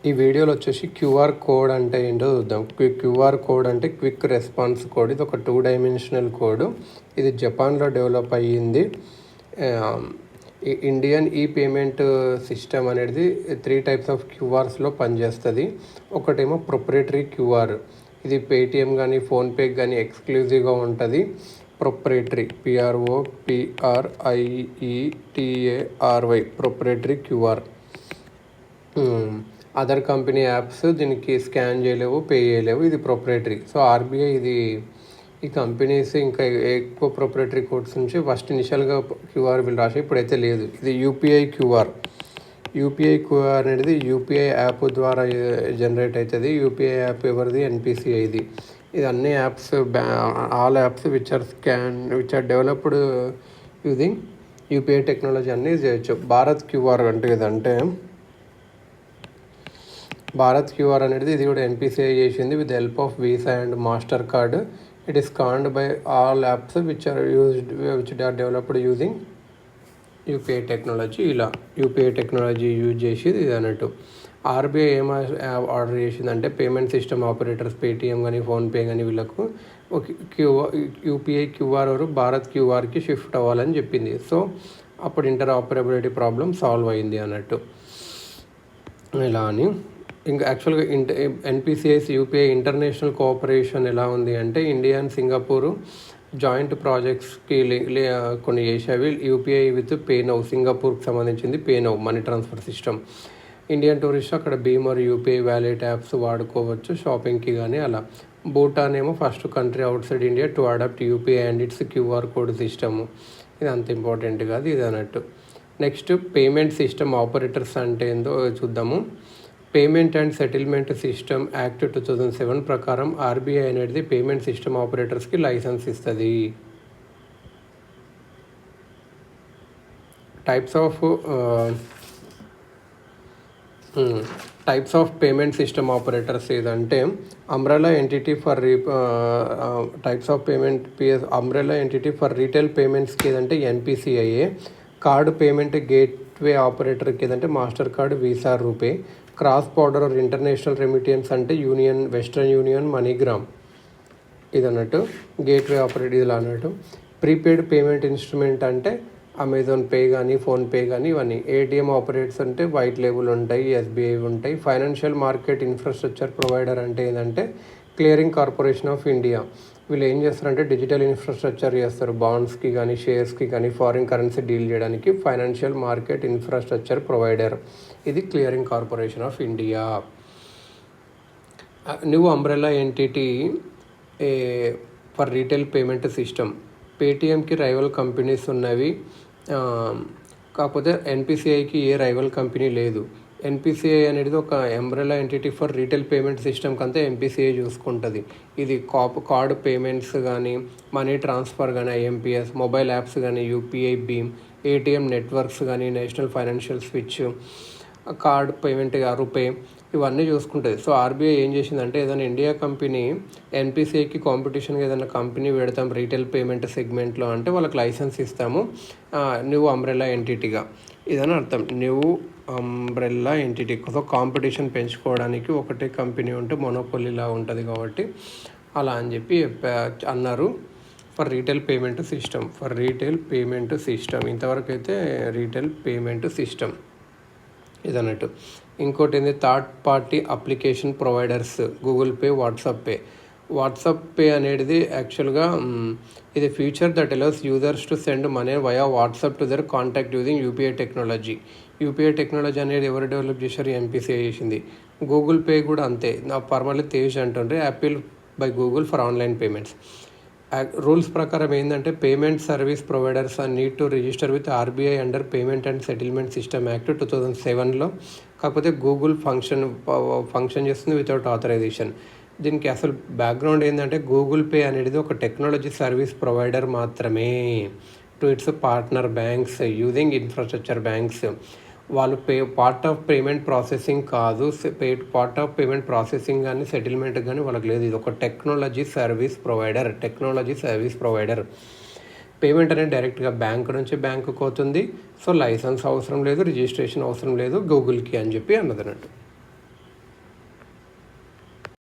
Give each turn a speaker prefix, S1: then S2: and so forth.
S1: ఈ వీడియోలో వచ్చేసి క్యూఆర్ కోడ్ అంటే ఏంటో చూద్దాం. క్యూఆర్ కోడ్ అంటే క్విక్ రెస్పాన్స్ కోడ్. ఇది ఒక 2 డైమెన్షనల్ కోడ్. ఇది జపాన్లో డెవలప్ అయ్యింది. ఇండియన్ ఈ పేమెంట్ సిస్టమ్ అనేది 3 టైప్స్ ఆఫ్ క్యూఆర్స్లో పనిచేస్తుంది. ఒకటేమో ప్రొప్రైటరీ క్యూఆర్. ఇది పేటిఎం కానీ ఫోన్పే కానీ ఎక్స్క్లూజివ్గా ఉంటుంది. Proprietary PROPRIETARY proprietary QR. Other company apps దీనికి స్కాన్ చేయలేవు, పే చేయలేవు. ఇది ప్రొప్రైటరీ. సో ఆర్బీఐ ఈ కంపెనీస్ ఇంకా ఎక్కువ ప్రొప్రైటరీ కోడ్స్ నుంచి ఫస్ట్ ఇనిషియల్గా క్యూఆర్ వీళ్ళు రాసి ఇప్పుడైతే లేదు. ఇది యూపీఐ క్యూఆర్. యూపీఐ క్యూఆర్ అనేది యూపీఐ యాప్ ద్వారా జనరేట్ అవుతుంది. యూపీఐ యాప్ ఎవరిది? ఎన్పిసిఐది. ఇది అన్ని apps, all apps which are developed using UPI technology అన్నీ చేయొచ్చు. భారత్ క్యూఆర్ అంటే ఇదంటే భారత్ క్యూఆర్ అనేది ఇది కూడా ఎన్పిసిఐ చేసింది with help of Visa and Mastercard. It is scanned by all apps which are developed using UPI technology. ఇలా UPI technology use చేసి ఇది అన్నట్టు. ఆర్బీఐ ఏం ఆర్డర్ చేసిందంటే పేమెంట్ సిస్టమ్ ఆపరేటర్స్ పేటిఎం కానీ ఫోన్పే కానీ వీళ్ళకు యూపీఐ క్యూఆర్ భారత్ క్యూఆర్కి షిఫ్ట్ అవ్వాలని చెప్పింది. సో అప్పుడు ఇంటర్ ఆపరబిలిటీ ప్రాబ్లం సాల్వ్ అయింది అన్నట్టు. ఇలా అని ఇంకా యాక్చువల్గా ఎన్పిసిఐస్ యూపీఐ ఇంటర్నేషనల్ కోఆపరేషన్ ఎలా ఉంది అంటే ఇండియా అండ్ సింగపూర్ జాయింట్ ప్రాజెక్ట్స్కి కొన్ని చేసేవి. యూపీఐ విత్ పేనౌ, సింగపూర్కి సంబంధించింది PayNow money transfer system. Indian tourist అక్కడ భీమర్ యూపీఐ వ్యాలెట్ యాప్స్ వాడుకోవచ్చు షాపింగ్కి కానీ అలా. భూటాన్ ఏమో first country outside India to adopt UPI and its QR code system. ఇది అంత ఇంపార్టెంట్ కాదు ఇది అన్నట్టు. నెక్స్ట్ పేమెంట్ సిస్టమ్ ఆపరేటర్స్ అంటే ఏందో చూద్దాము. Payment and settlement system act 2007 ప్రకారం ఆర్బీఐ అనేది పేమెంట్ సిస్టమ్ ఆపరేటర్స్కి లైసెన్స్ ఇస్తుంది. Types of payment system operators ఏదంటే umbrella entity for types of payment umbrella entity for retail పేమెంట్స్కి ఏదంటే ఎన్పిసిఐఏ. కార్డ్ పేమెంట్ గేట్వే ఆపరేటర్కి ఏదంటే Mastercard, Visa, RuPay. Cross border or international remittance అంటే యూనియన్, వెస్ట్రన్ యూనియన్, మనీగ్రామ్. ఇది అన్నట్టు గేట్వే ఆపరేటర్ ఇది అన్నట్టు. ప్రీపెయిడ్ పేమెంట్ ఇన్స్ట్రుమెంట్ అంటే అమెజాన్ పే కానీ ఫోన్పే కానీ ఇవన్నీ. ఏటీఎం ఆపరేటర్స్ అంటే వైట్ లేబుల్ ఉంటాయి, ఎస్బీఐ ఉంటాయి. ఫైనాన్షియల్ మార్కెట్ ఇన్ఫ్రాస్ట్రక్చర్ ప్రొవైడర్ అంటే ఏంటంటే క్లియరింగ్ కార్పొరేషన్ ఆఫ్ ఇండియా. వీళ్ళు ఏం చేస్తారంటే డిజిటల్ ఇన్ఫ్రాస్ట్రక్చర్ చేస్తారు. బాండ్స్కి కానీ షేర్స్కి కానీ ఫారిన్ కరెన్సీ డీల్ చేయడానికి ఫైనాన్షియల్ మార్కెట్ ఇన్ఫ్రాస్ట్రక్చర్ ప్రొవైడర్. ఇది clearing corporation of India. New umbrella entity for retail payment system. పేటిఎంకి రైవల్ కంపెనీస్ ఉన్నవి, కాకపోతే ఎన్పిసిఐకి ఏ రైవల్ కంపెనీ లేదు. ఎన్పిసిఐ అనేది ఒక umbrella entity for retail payment సిస్టమ్కి అంతా ఎన్పిసిఐ చూసుకుంటుంది. ఇది కార్డ్ పేమెంట్స్ కానీ మనీ ట్రాన్స్ఫర్ కానీ ఐఎంపిఎస్, మొబైల్ యాప్స్ కానీ యూపీఐ భీమ్, ఏటీఎం నెట్వర్క్స్ కానీ national financial switch, card payment RuPay ఇవన్నీ చూసుకుంటుంది. సో ఆర్బీఐ ఏం చేసిందంటే ఏదైనా ఇండియా కంపెనీ ఎన్పిసిఐకి కాంపిటీషన్గా ఏదైనా కంపెనీ పెడతాం రీటైల్ పేమెంట్ సెగ్మెంట్లో అంటే వాళ్ళకి లైసెన్స్ ఇస్తాము న్యూ అంబ్రెలా ఎంటిటీగా. ఇదని అర్థం. New umbrella entity. So competition పెంచుకోవడానికి ఒకటే కంపెనీ ఉంటే మొనోపోలీలా ఉంటుంది కాబట్టి అలా అని చెప్పి అన్నారు. ఫర్ రీటైల్ పేమెంట్ సిస్టమ్ ఇంతవరకు అయితే రీటైల్ పేమెంట్ సిస్టమ్ ఇదన్నట్టు. ఇంకోటి ఏంది third party application providers. Google pay, WhatsApp pay అనేది యాక్చువల్గా ఇది feature that allows users to send money via WhatsApp to their contact using UPI technology. UPI technology అనేది ఎవరు develop చేశారు? ఎన్పిసిఐ చేసింది. గూగుల్ పే కూడా అంతే. నా పర్మనెంట్లీ తేజ్ అంటుండ్రే apple by Google for online payments. Rules ప్రకారం ఏంటంటే payment service providers are need to register with RBI under payment and settlement system act 2007లో. కాకపోతే గూగుల్ ఫంక్షన్ చేస్తుంది వితౌట్ ఆథరైజేషన్. దీనికి అసలు బ్యాక్గ్రౌండ్ ఏంటంటే గూగుల్ పే అనేది ఒక టెక్నాలజీ సర్వీస్ ప్రొవైడర్ మాత్రమే to its partner banks using infrastructure banks. వాళ్ళు పార్ట్ ఆఫ్ పేమెంట్ ప్రాసెసింగ్ కాదు. పార్ట్ ఆఫ్ పేమెంట్ ప్రాసెసింగ్ కానీ సెటిల్మెంట్ కానీ వాళ్ళకి లేదు. ఇది ఒక టెక్నాలజీ సర్వీస్ ప్రొవైడర్. పేమెంట్ అనేది డైరెక్ట్గా బ్యాంక్ నుంచి బ్యాంకుకి అవుతుంది. సో లైసెన్స్ అవసరం లేదు, రిజిస్ట్రేషన్ అవసరం లేదు గూగుల్కి అని చెప్పి అన్నదన్నట్టు.